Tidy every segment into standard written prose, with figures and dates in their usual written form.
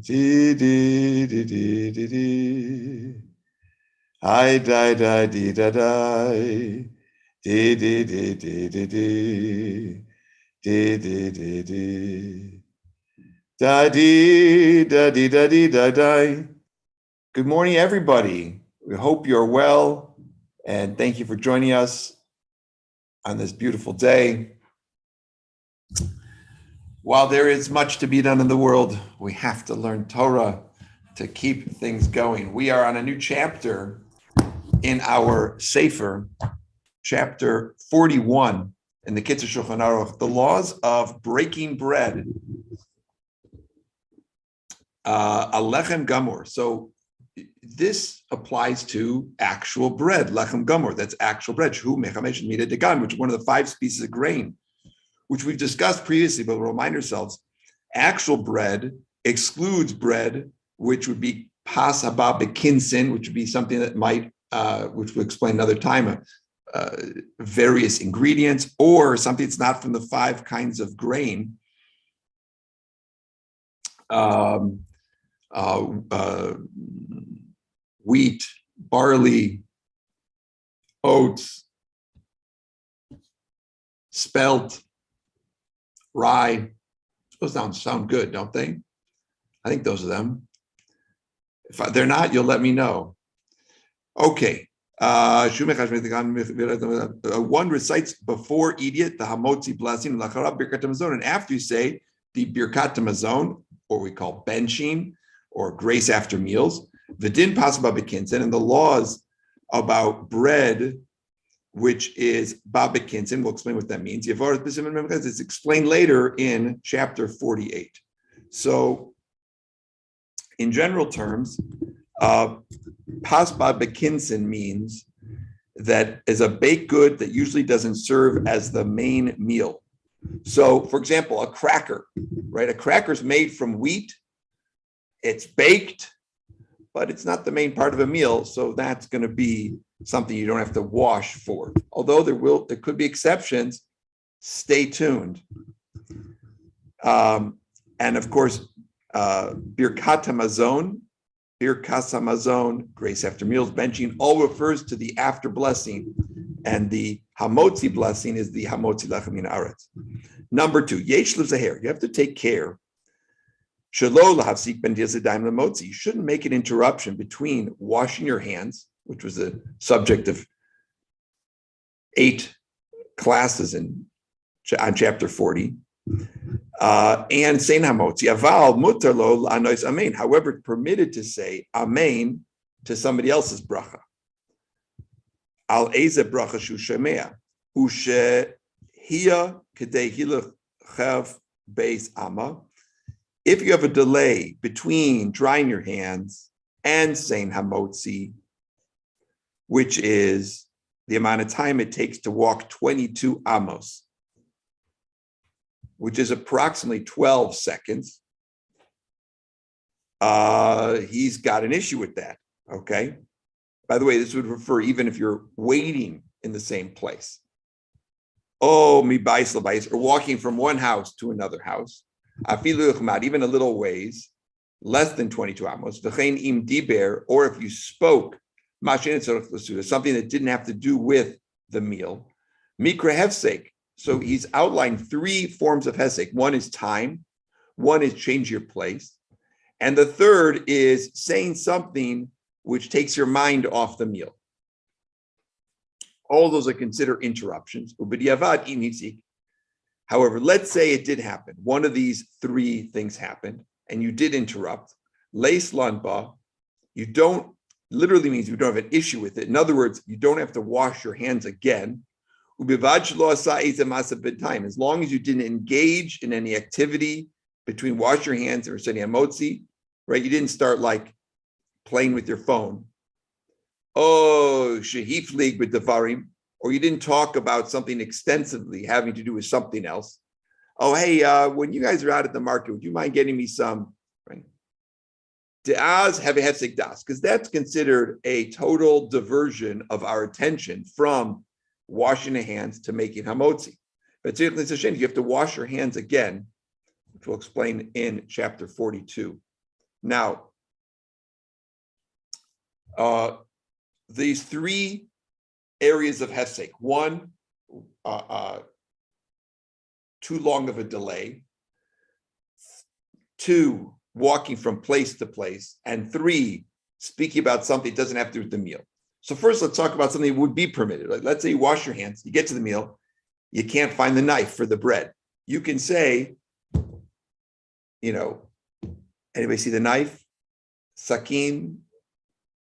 Dee dee dee dee dee dee. I die die dee da die. Dee dee dee dee dee dee. Dee dee dee dee. Da dee da dee da dee da die. Good morning, everybody. We hope you're well, and thank you for joining us on this beautiful day. While there is much to be done in the world, we have to learn Torah to keep things going. We are on a new chapter in our Sefer, chapter 41 in the Kitzur Shulchan Aruch, the laws of breaking bread, Alechem Gamor. So this applies to actual bread, Lechem Gamor, that's actual bread, Shu Mechamesh Mida Degan, which is one of the 5 species of grain, which we've discussed previously, but we'll remind ourselves, actual bread excludes bread, which would be pas haba bekinsin, which would be something that might, which we'll explain another time, various ingredients, or something that's not from the 5 kinds of grain, wheat, barley, oats, spelt, rye. Those sound good, don't they? I think those are them. If they're not, you'll let me know. Okay. One recites before idiot the HaMotzi blessing, and after you say the Birkat Hamazon, or we call benching, or grace after meals, V'din Pasba Bekinsin, and the laws about bread, which is Babekinsin. We'll explain what that means. It's explained later in chapter 48. So, in general terms, Pasba Bekinsin means that is a baked good that usually doesn't serve as the main meal. So, for example, a cracker, right? A cracker is made from wheat. It's baked, but it's not the main part of a meal. So that's going to be something you don't have to wash for. Although there could be exceptions. Stay tuned. And of course, Birkat Hamazon, grace after meals, benching, all refers to the after blessing. And the HaMotzi blessing is the HaMotzi Lechem Min Haaretz. Number 2, Yesh L'Zaher. You have to take care. Shelo L'Hafsik Ben Diyazadayim L'Motzi. You shouldn't make an interruption between washing your hands, which was the subject of 8 classes on chapter 40, and saying HaMotzi. Aval Mutar Lo L'Anois Amen. However, it's permitted to say Amen to somebody else's bracha. Al eze bracha shu shemea ushe hiya kedei hilachav beis ama. If you have a delay between drying your hands and saying HaMotzi, which is the amount of time it takes to walk 22 amos, which is approximately 12 seconds, he's got an issue with that, okay? By the way, this would refer even if you're waiting in the same place. Oh, mi bais l'bais, or walking from one house to another house. Afilu yuchmad, even a little ways, less than 22 amos. V'chein im diber, or if you spoke, mashin tzorach l'suda, something that didn't have to do with the meal. Mikra hefsek. So he's outlined 3 forms of hefsek. One is time. One is change your place. And the third is saying something which takes your mind off the meal. All those are considered interruptions. However, let's say it did happen. One of these 3 things happened, and you did interrupt. Leis lanba, you don't, literally means you don't have an issue with it. In other words, you don't have to wash your hands again. As long as you didn't engage in any activity between wash your hands or saying HaMotzi, right? You didn't start like playing with your phone. Oh, shehiflig with devarim, or you didn't talk about something extensively having to do with something else. Oh, hey, when you guys are out at the market, would you mind getting me some, right? De'az have a hefsek das, because that's considered a total diversion of our attention from washing the hands to making HaMotzi. But you have to wash your hands again, which we'll explain in chapter 42. Now, these three areas of hefsek: one, too long of a delay; two, walking from place to place; and three, speaking about something that doesn't have to do with the meal. So first, let's talk about something that would be permitted. Like, let's say you wash your hands, you get to the meal, you can't find the knife for the bread. You can say, anybody see the knife? Sakin,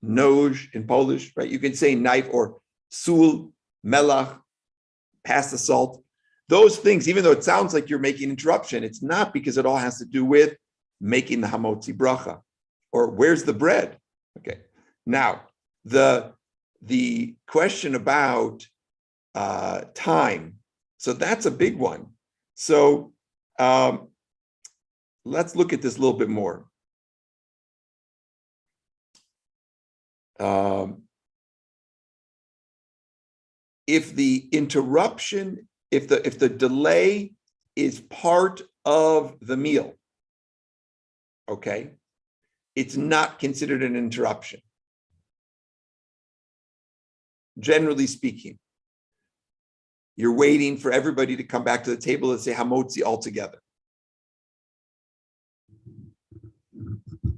noj in Polish, right? You can say knife or sul, melach, pass the salt. Those things, even though it sounds like you're making interruption, it's not, because it all has to do with making the HaMotzi bracha, or where's the bread? Okay. Now, the question about time, so that's a big one. So let's look at this a little bit more. If the interruption, if the delay is part of the meal, okay, it's not considered an interruption. Generally speaking, you're waiting for everybody to come back to the table and say HaMotzi all together.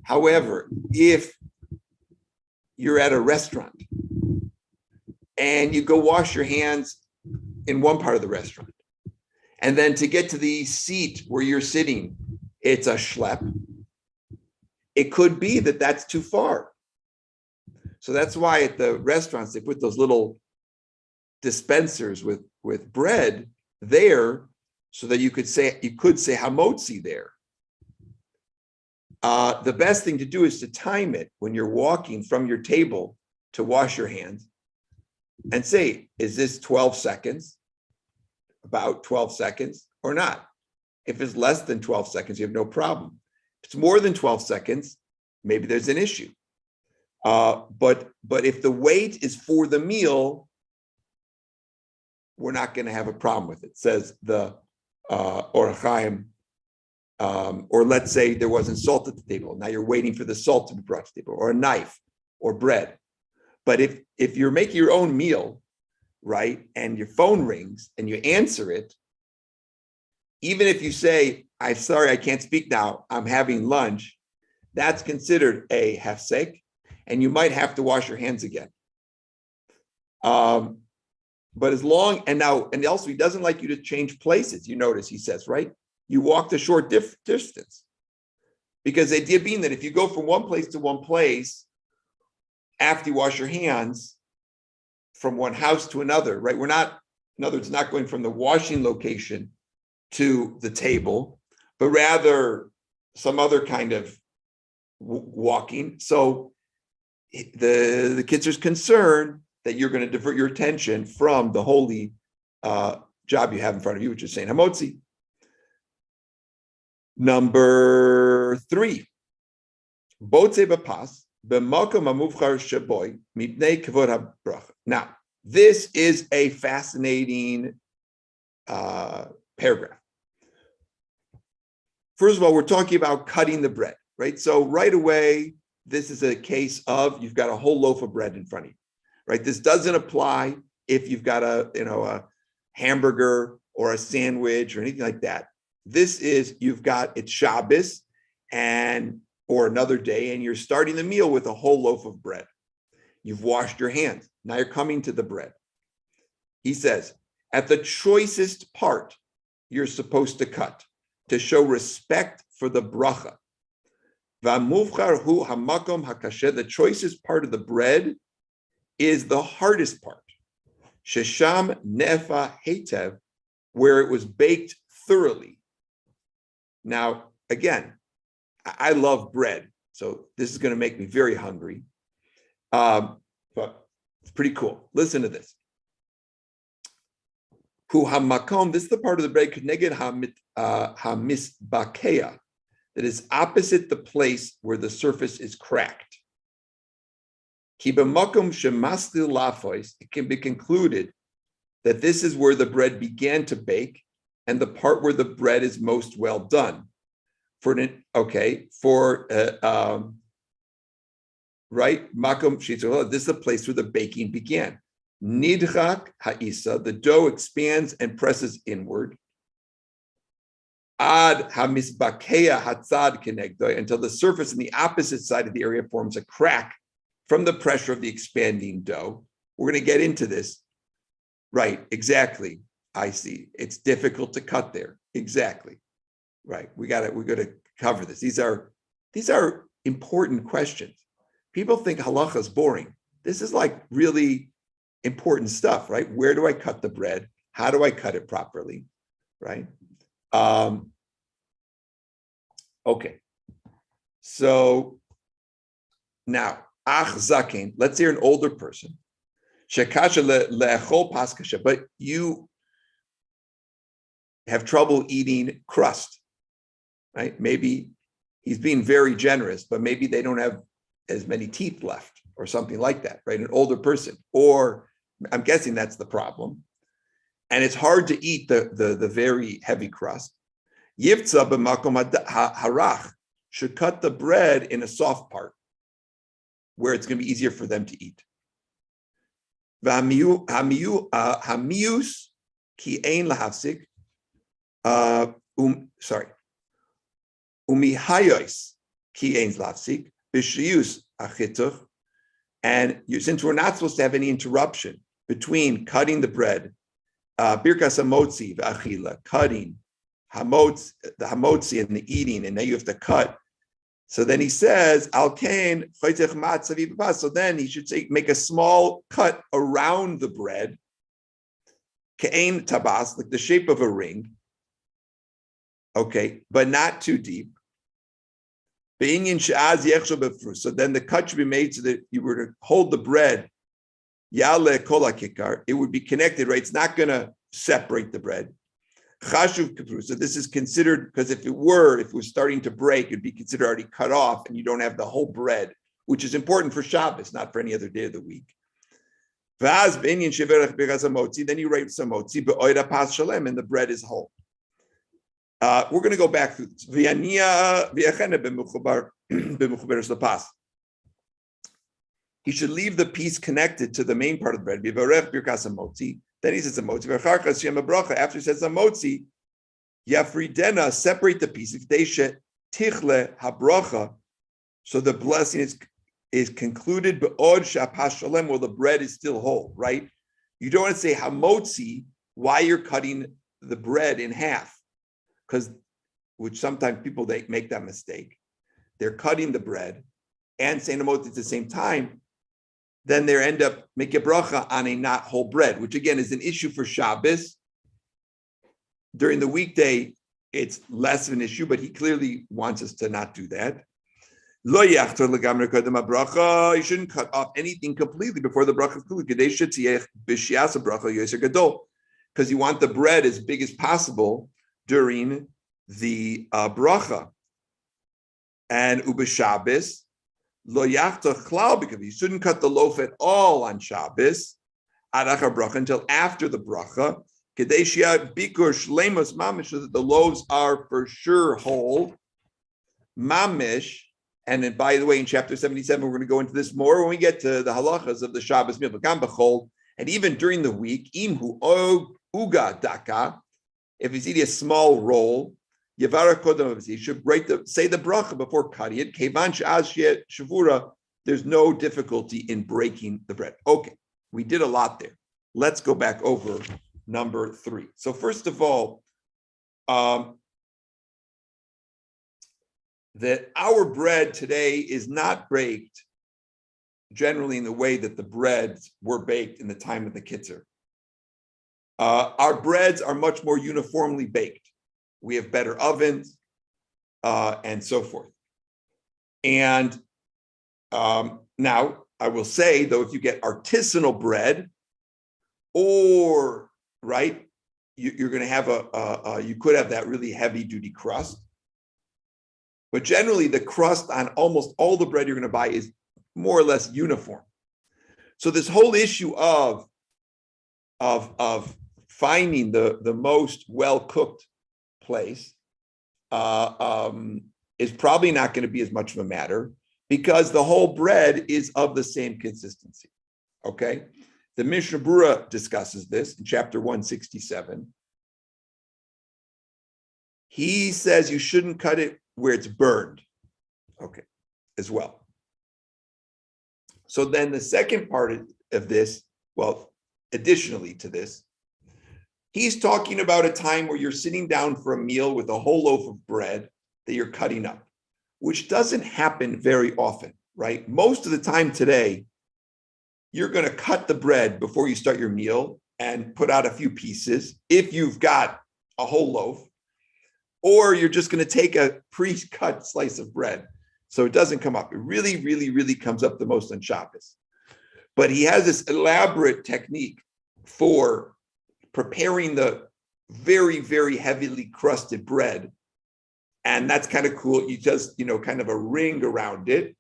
However, if you're at a restaurant and you go wash your hands in one part of the restaurant, and then to get to the seat where you're sitting, it's a schlep, it could be that that's too far. So that's why at the restaurants, they put those little dispensers with bread there, so that you could say HaMotzi there. The best thing to do is to time it when you're walking from your table to wash your hands and say, is this 12 seconds, about 12 seconds or not? If it's less than 12 seconds, you have no problem. If it's more than 12 seconds, maybe there's an issue. But if the wait is for the meal, we're not going to have a problem with it, says the Or Chaim. Or let's say there wasn't salt at the table. Now you're waiting for the salt to be brought to the table, or a knife or bread. But if you're making your own meal, right, and your phone rings and you answer it, even if you say, I'm sorry, I can't speak now, I'm having lunch, that's considered a hefsek, and you might have to wash your hands again. But as long, and also he doesn't like you to change places, you notice he says, right? You walked a short distance. Because the idea being that if you go from one place to one place after you wash your hands, from one house to another, right? We're not, in other words, not going from the washing location to the table, but rather some other kind of walking. So the kids are concerned that you're going to divert your attention from the holy job you have in front of you, which is saying HaMotzi. Number 3, now, this is a fascinating paragraph. First of all, we're talking about cutting the bread, right? So right away, this is a case of you've got a whole loaf of bread in front of you, right? This doesn't apply if you've got a hamburger or a sandwich or anything like that. This is, it's Shabbos or another day, and you're starting the meal with a whole loaf of bread. You've washed your hands. Now you're coming to the bread. He says, at the choicest part, you're supposed to cut to show respect for the bracha. V'amuvchar hu hamakom hakasher. The choicest part of the bread is the hardest part. Shesham nefa hetev, where it was baked thoroughly. Now, again, I love bread, so this is going to make me very hungry. But it's pretty cool. Listen to this. Hu hamakom, this is the part of the bread, kneged hamisbakeya, that is opposite the place where the surface is cracked. Ki b'makom shemastil lafois, it can be concluded that this is where the bread began to bake and the part where the bread is most well done. right, makom shitzolah. This is the place where the baking began. Nidchak ha'isa, the dough expands and presses inward. Ad hamisbakeya hatzad kenegdoi, until the surface on the opposite side of the area forms a crack from the pressure of the expanding dough. We're going to get into this. Right, exactly. I see. It's difficult to cut there. Exactly. Right. We're going to cover this. These are important questions. People think halacha is boring. This is like really important stuff, right? Where do I cut the bread? How do I cut it properly? Right? Okay. So now, ach zaken, let's hear an older person. Shekasha le'echol paskasha, but you have trouble eating crust, right? Maybe he's being very generous, but maybe they don't have as many teeth left or something like that, right? An older person, or I'm guessing that's the problem. And it's hard to eat the very heavy crust. Yivtza b'makom harach, should cut the bread in a soft part where it's going to be easier for them to eat. Hamius ki ein lahafsik. Umihayos ki ein lahafsik b'shiyus achituch. And since we're not supposed to have any interruption between cutting the bread, birkas HaMotzi v'achila, cutting the HaMotzi and the eating, and now you have to cut. So then he says, Al kain chaytech matzavi b'pas. So then he should say, make a small cut around the bread, kain tabas, like the shape of a ring. Okay, but not too deep. So then the cut should be made so that you were to hold the bread, yale kola kikar, it would be connected, right? It's not going to separate the bread. So this is considered, because if it was starting to break, it'd be considered already cut off, and you don't have the whole bread, which is important for Shabbos, not for any other day of the week. Then you write some motzi, and the bread is whole. We're going to go back through this. He should leave the piece connected to the main part of the bread. Then he says HaMotzi. After he says HaMotzi, Yafridena, separate the piece. Tichle habracha, so the blessing is concluded. Be'od shapas shalem, while the bread is still whole. Right? You don't want to say HaMotzi while you're cutting the bread in half, which sometimes people they make that mistake. They're cutting the bread and saying HaMotzi at the same time. Then they end up making a bracha on a not whole bread, which again is an issue for Shabbos. During the weekday, it's less of an issue, but he clearly wants us to not do that. You shouldn't cut off anything completely before the bracha is concluded, because you want the bread as big as possible during the bracha. And ub'Shabbos, lo yachtach klal, because you shouldn't cut the loaf at all on Shabbos, adachar bracha, until after the bracha, kedei sheyat bikur shlemos mamish, so that the loaves are for sure whole, mamish. And then, by the way, in chapter 77, we're going to go into this more when we get to the halachas of the Shabbos meal. And even during the week, imhu uga daka, if he's eating a small roll, Yavara kodam, he should say the bracha before cutting it. Kevan she'az shavura, there's no difficulty in breaking the bread. Okay, we did a lot there. Let's go back over number 3. So first of all, that our bread today is not baked generally in the way that the breads were baked in the time of the Kitzur. Our breads are much more uniformly baked. We have better ovens, and so forth. And now I will say, though, if you get artisanal bread, or right, you're going to have you could have that really heavy duty crust. But generally, the crust on almost all the bread you're going to buy is more or less uniform. So this whole issue of finding the most well-cooked place is probably not going to be as much of a matter because the whole bread is of the same consistency. Okay. The Mishnah Berurah discusses this in chapter 167. He says you shouldn't cut it where it's burned. Okay, as well. So then the second part of this, well, additionally to this, he's talking about a time where you're sitting down for a meal with a whole loaf of bread that you're cutting up, which doesn't happen very often, right? Most of the time today, you're going to cut the bread before you start your meal and put out a few pieces if you've got a whole loaf, or you're just going to take a pre-cut slice of bread. So it doesn't come up. It really, really, really comes up the most on Shabbos. But he has this elaborate technique for preparing the very, very heavily crusted bread. And that's kind of cool. You just, kind of a ring around it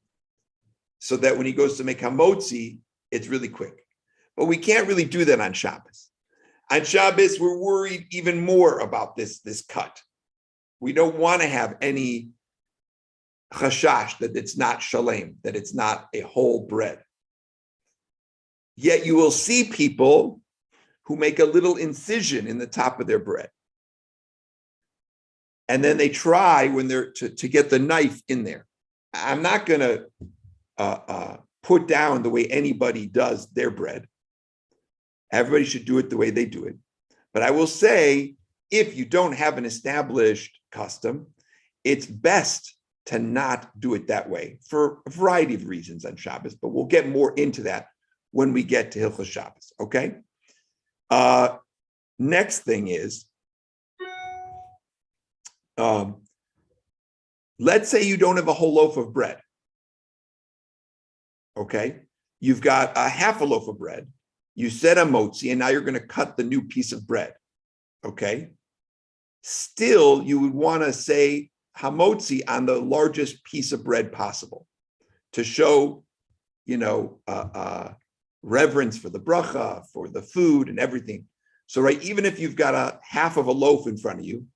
so that when he goes to make HaMotzi, it's really quick. But we can't really do that on Shabbos. On Shabbos, we're worried even more about this cut. We don't want to have any chashash that it's not shalem, that it's not a whole bread. Yet you will see people who make a little incision in the top of their bread. And then they try when they're to get the knife in there. I'm not going to put down the way anybody does their bread. Everybody should do it the way they do it. But I will say, if you don't have an established custom, it's best to not do it that way for a variety of reasons on Shabbos, but we'll get more into that when we get to Hilchos Shabbos, okay? Next thing is, let's say you don't have a whole loaf of bread, okay? You've got a half a loaf of bread. You said HaMotzi, and now you're going to cut the new piece of bread, okay? Still, you would want to say HaMotzi on the largest piece of bread possible to show, reverence for the bracha, for the food and everything. So, right, even if you've got a half of a loaf in front of you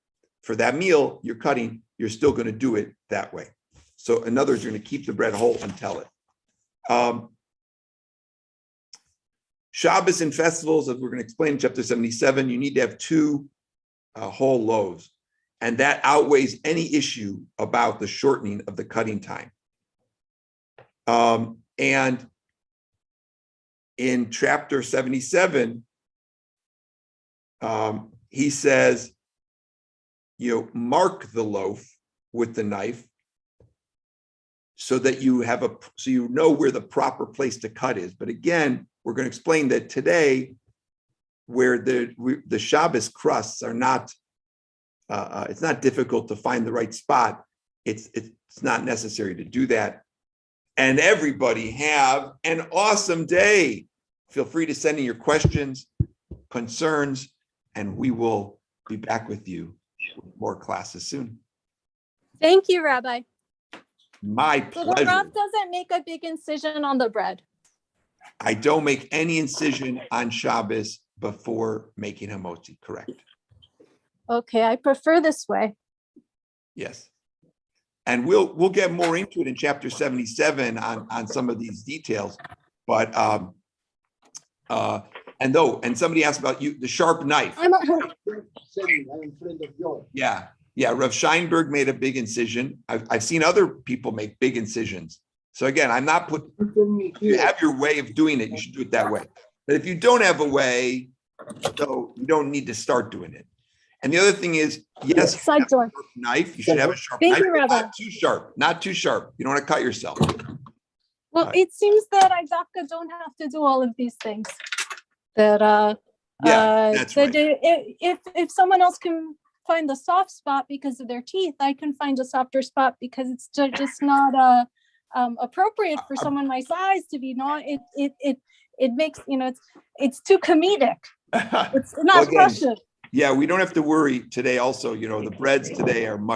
for that meal you're cutting, you're still going to do it that way. So, in other words, you're going to keep the bread whole and tell it. Shabbos and festivals, as we're going to explain in chapter 77, you need to have two whole loaves. And that outweighs any issue about the shortening of the cutting time. And in chapter 77, he says, mark the loaf with the knife so that you know where the proper place to cut is. But again, we're going to explain that today, where the Shabbos crusts are not, it's not difficult to find the right spot. It's not necessary to do that. And everybody have an awesome day. Feel free to send in your questions, concerns, and we will be back with you with more classes soon. Thank you, Rabbi. My So pleasure. the Rav doesn't make a big incision on the bread. I don't make any incision on Shabbos before making HaMotzi, correct? Okay, I prefer this way. Yes. And we'll get more into it in chapter 77 on some of these details. But and somebody asked about the sharp knife. Yeah, Rav Scheinberg made a big incision. I've seen other people make big incisions. So again, if you have your way of doing it, you should do it that way. But if you don't have a way, so you don't need to start doing it. And the other thing is, yes, you have a sharp knife. You should have a sharp knife, but not too sharp. Not too sharp. You don't want to cut yourself. Well, it seems that I don't have to do all of these things. That's right. If someone else can find the soft spot because of their teeth, I can find a softer spot because it's just not appropriate for someone my size to be. It makes it's too comedic. It's not Russian. Yeah, we don't have to worry today. Also, the breads today are much